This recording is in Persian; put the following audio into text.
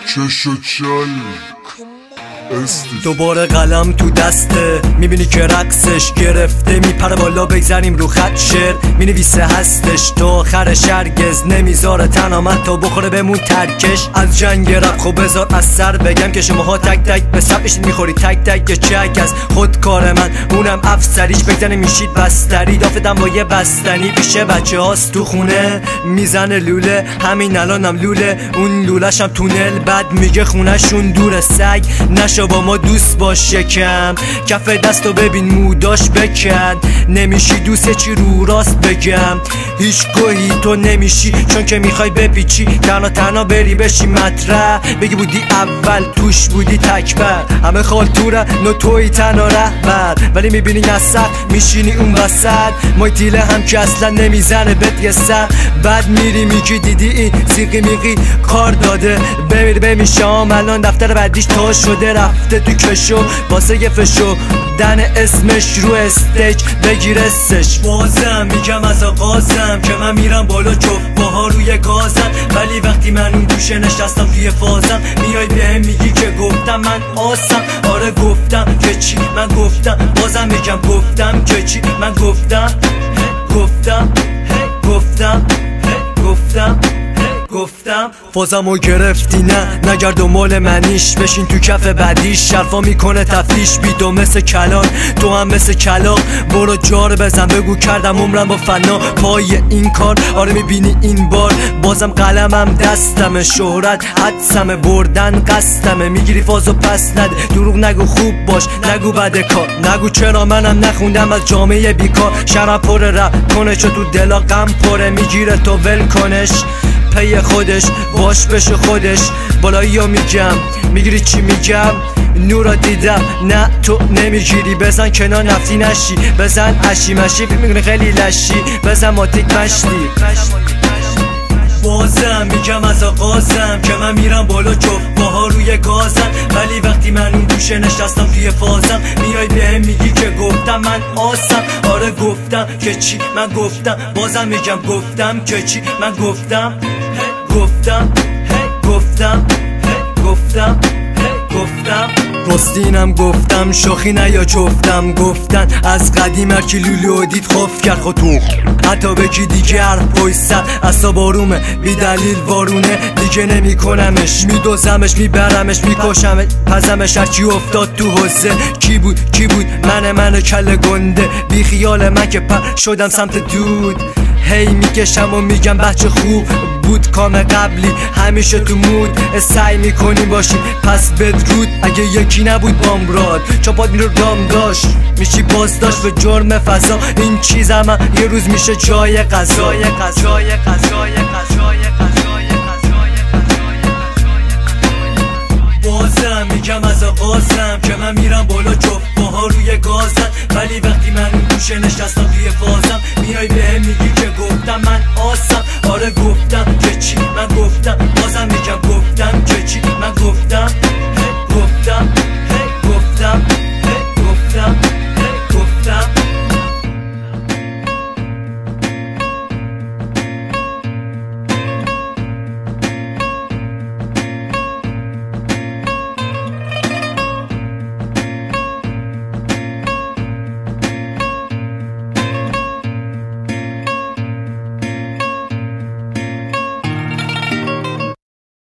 چشو چل دوباره قلم تو دسته، میبینی که رقصش گرفته، میپره بالا بگذاریم رو خط شعر مینویسه هستش تو آخرش هرگز نمیذاره تنها تا بخوره بمون ترکش از جنگ رپ. خب بذار از سر بگم که شماها تک تک به سب میشید میخوری تک تک که چک از خود کار من اونم افسریش بگذنه میشید بستری دافتم با یه بستنی پیش بچه هاست تو خونه میزنه لوله همین الانم لوله اون لوله‌شم تونل بعد میگه خونه‌شون دور سگ نشو با ما دوست باش شکم کف دستو ببین موداش بکن نمیشی دوست چی رو راست بگم هیچ گوهی تو نمیشی چون که میخوای بپیچی تنها بری بشی مطرح بگی بودی اول توش بودی تکبر همه خالتوره نو توی تنها رهبر ولی میبینی نسق میشینی اون وسط مایتیله هم که اصلا نمیزنه بهت یه سر بعد میری میگی دیدی این زیقی میقی کار داده بمیر بمیشام الان دفتر بعدیش تا شده رفته تو کشو واسه یه فشو دن اسمش رو استیج بگیرستش بازم میگم از آغازم که من میرم بالا جفباها روی گازم ولی وقتی من اون گوشه نشستم توی فازم میای بهم میگی که گفتم من آسم آره گفتم که چی من گفتم بازم میگم گفتم که چی من گفتم فازمو گرفتی نه نگرد و مال منیش بشین تو کف بعدیش شرفا میکنه تفتیش بیدو مثل کلان تو هم مثل کلاق برو جار بزن بگو کردم عمرم با فنا پای این کار آره میبینی این بار بازم قلمم دستمه شهرت حدسمه بردن قصدمه میگیری فازو پس نده دروغ نگو خوب باش نگو بده کار نگو چرا منم نخوندم از جامعه بیکار شرم پر رپ کنه چو تو دلا غم پره میگیره تو ول کنش پی خودش باش بشه خودش بالایی ها میگم میگیری چی میگم نورا دیدم نه تو نمیگیری بزن کنار نفتی نشی بزن اشی مشی میگنی خیلی لشی بزن ماتیک مشتی بازم میگم از آغازم که من میرم بالا جفباها روی گازم ولی وقتی من اون گوشه نشستم توی فازم میای بهم میگی که گفتم من آسم آره گفتم که چی من گفتم بازم میگم گفتم که چی من گفتم رستینم گفتم شوخی نه یا جفتم گفتن از قدیم هرکی لولو دید خوف کرد خودتو حتی بکی دیگه حرف پایستر اصاب آرومه بی دلیل وارونه دیگه نمی کنمش میدوزمش میبرمش میکشمش پزمش هرچی افتاد تو حوزه کی بود من کله گنده بی خیال من که پر شدم سمت دود هی میکشم و میگم بچه خوب بود کام قبلی همیشه تو مود سعی میکنیم باشیم پس بدرود اگه یکی نبود بامراد چاپات میرو دام داشت میشی بازداشت به جرم فضا این چیز هم یه روز میشه جای قضا بازم میگم از آغازم که من میرم بالا جفباها روی گازم ولی وقتی من اون گوشه نشستم